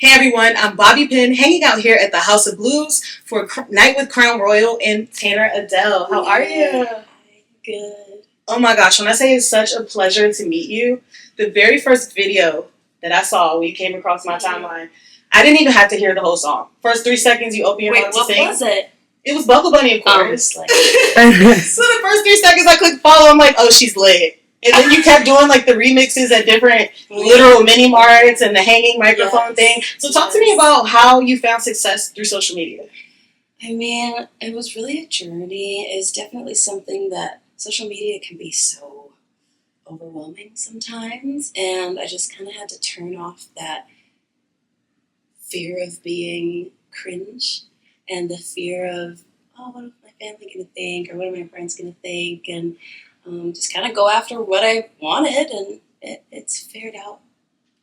Hey everyone, I'm Bobby Penn, hanging out here at the House of Blues for Night with Crown Royal and Tanner Adell. How are you? Good. Oh my gosh, when I say it's such a pleasure to meet you, the very first video that I saw when you came across my timeline, I didn't even have to hear the whole song. First 3 seconds, you open your mouth to sing. What was it? It was Buckle Bunny, of course. So Like... the first 3 seconds I clicked follow, I'm like, oh, she's lit. And then you kept doing like the remixes at different literal mini marts and the hanging microphone thing. So talk to me about how you found success through social media. I mean, it was really a journey. It's definitely something that social media can be so overwhelming sometimes. And I just kind of had to turn off that fear of being cringe and the fear of, oh, what is my family going to think? Or what are my friends going to think? And just kind of go after what I wanted, and it's fared out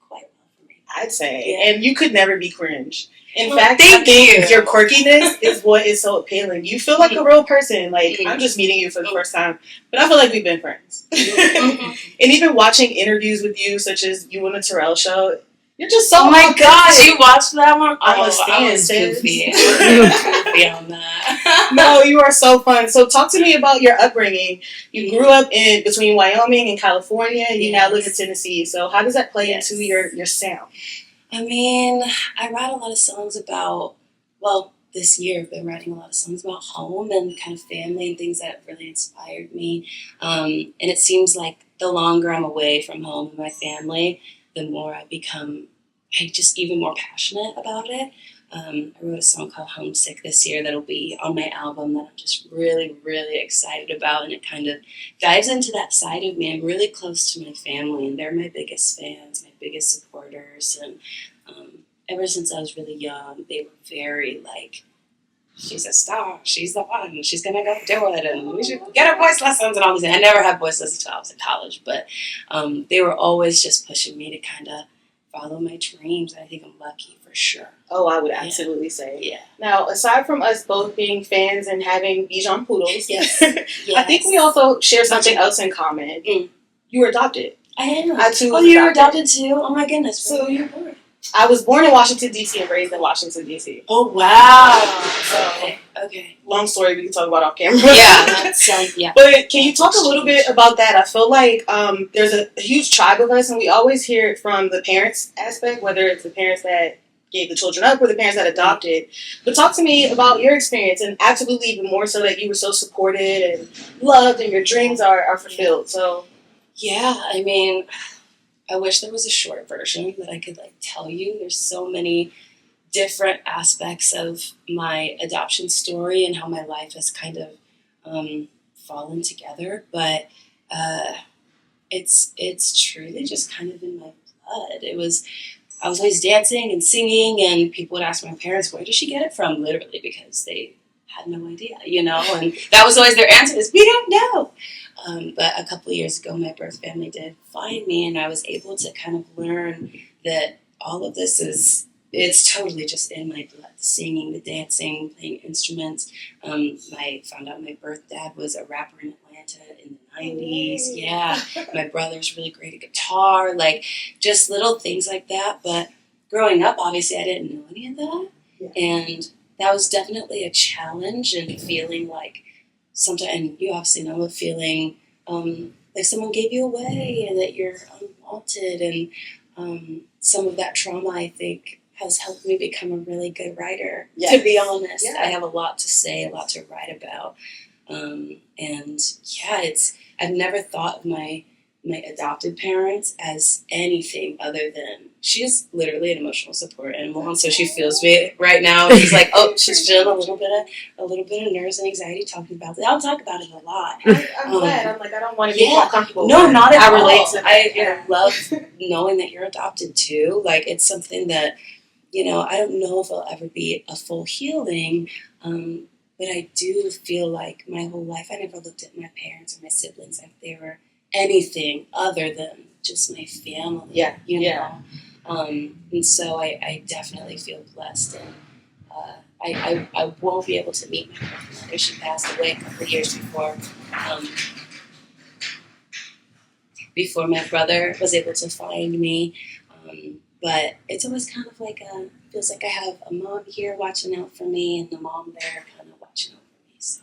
quite well for me. I'd say. Yeah. And you could never be cringe. In fact, I think your quirkiness is what is so appealing. You feel like a real person. Like, I'm just meeting you for the first time, but I feel like we've been friends. And even watching interviews with you, such as you on the Terrell Show, you're just so Oh my authentic. gosh, you watched that one? I was goofy. Goofy on that. No, you are so fun. So talk to me about your upbringing. You grew up in between Wyoming and California, and you now live in Tennessee. So how does that play into your sound? I mean, I write a lot of songs about, well, this year I've been writing a lot of songs about home and kind of family and things that really inspired me. And it seems like the longer I'm away from home and my family, the more I become, just even more passionate about it. I wrote a song called Homesick this year that'll be on my album that I'm just really, really excited about, and it kind of dives into that side of me. I'm really close to my family, and they're my biggest fans, my biggest supporters, and ever since I was really young, they were very like, she's a star, she's the one, she's gonna go do it, and we should get her voice lessons and all these things. I never had voice lessons until I was in college, but they were always just pushing me to kind of follow my dreams, and I think I'm lucky for sure. Oh, I would absolutely say. Yeah. Now, aside from us both being fans and having Bichon poodles, yes. I think we also share something else in common. You were adopted. I am. I too. Oh, you were adopted too? Oh my goodness. So you were born? I was born in Washington, D.C. and raised in Washington, D.C. Oh, wow. Okay. Long story we can talk about off camera. Yeah. But can you talk a little bit about that? I feel like there's a huge tribe of us, and we always hear it from the parents aspect, whether it's the parents that gave the children up or the parents that adopted. But talk to me about your experience, and absolutely even more so that you were so supported and loved and your dreams are fulfilled. So, yeah, I mean, I wish there was a short version that I could tell you. There's so many different aspects of my adoption story and how my life has kind of fallen together, but it's truly just kind of in my blood. I was always dancing and singing, and people would ask my parents, where did she get it from? Literally, because they had no idea, and that was always their answer is, we don't know. But a couple of years ago, my birth family did find me, and I was able to kind of learn that all of this it's totally just in my blood. The singing, the dancing, playing instruments. I found out my birth dad was a rapper in Atlanta in the 90s. Yeah. My brother's really great at guitar, just little things like that. But growing up, obviously, I didn't know any of that. Yeah. And that was definitely a challenge, and feeling like sometimes, and you obviously know the feeling like someone gave you away and that you're unwanted. And some of that trauma, I think, has helped me become a really good writer. Yes. To be honest, I have a lot to say, a lot to write about. I've never thought of my adopted parents as anything other than, she's literally an emotional support animal, and so she feels me right now. She's like, oh, she's feeling a little bit of nerves and anxiety talking about it. I'll talk about it a lot. I'm glad. I'm like, I don't want to be uncomfortable. No, not at all. I relate to that. I love knowing that you're adopted too. It's something that, I don't know if it'll ever be a full healing, but I do feel like my whole life I never looked at my parents or my siblings like they were anything other than just my family. Yeah. You know? And so I definitely feel blessed, and I won't be able to meet my grandmother. She passed away a couple of years before my brother was able to find me. But it's always kind of like feels like I have a mom here watching out for me and a mom there kind of watching out for me. So.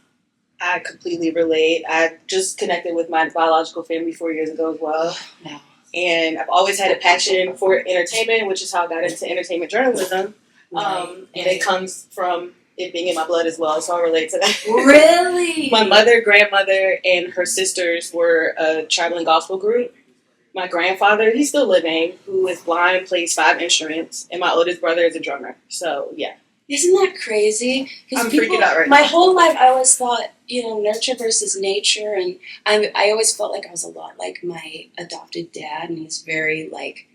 I completely relate. I just connected with my biological family 4 years ago as well. Wow. And I've always had a passion for entertainment, which is how I got into entertainment journalism. Right. And it comes from it being in my blood as well, so I relate to that. Really? My mother, grandmother, and her sisters were a traveling gospel group. My grandfather, he's still living, who is blind, plays 5 instruments, and my oldest brother is a drummer. So, yeah. Isn't that crazy? I'm freaking out right my now. whole life, I always thought, nurture versus nature, and I always felt like I was a lot like my adopted dad, and he's very like,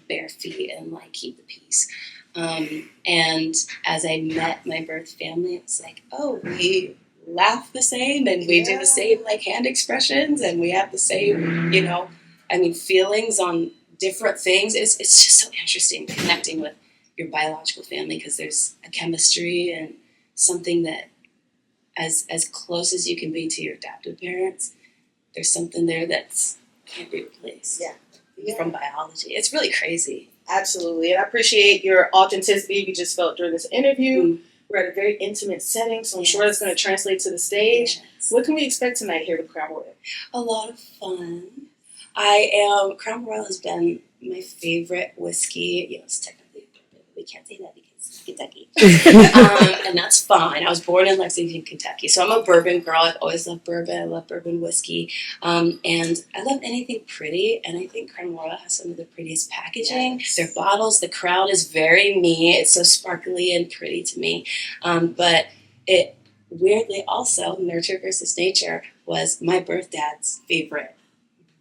bare feet and like keep the peace. And as I met my birth family, it was like, oh, we laugh the same, and we do the same like hand expressions, and we have the same, feelings on different things. It's just so interesting connecting with your biological family because there's a chemistry and something that as close as you can be to your adoptive parents, there's something there that's can't be replaced from biology. It's really crazy. Absolutely. And I appreciate your authenticity we just felt during this interview. We're at a very intimate setting, so I'm sure that's going to translate to the stage. Yes. What can we expect tonight here with Crown Royal? A lot of fun. Crown Royal has been my favorite whiskey. It's technically bourbon. We can't say that because it's Kentucky. And that's fine. I was born in Lexington, Kentucky, so I'm a bourbon girl. I've always loved bourbon. I love bourbon whiskey. And I love anything pretty, and I think Crown Royal has some of the prettiest packaging. Yes. Their bottles, the crown is very me. It's so sparkly and pretty to me. But it weirdly also, Nurture versus Nature, was my birth dad's favorite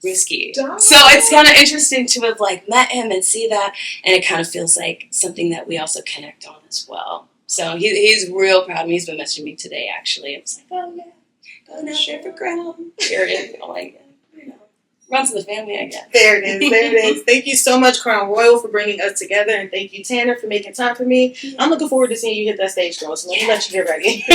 whiskey. So it's kind of interesting to have like met him and see that, and it kind of feels like something that we also connect on as well. So he's real proud of me. He's been messaging me today actually. It's like, oh yeah, going out there for Crown. Period. Runs in the family, I guess. There it is. Thank you so much, Crown Royal, for bringing us together, and thank you, Tanner, for making time for me. I'm looking forward to seeing you hit that stage, girl. So let me let you get ready.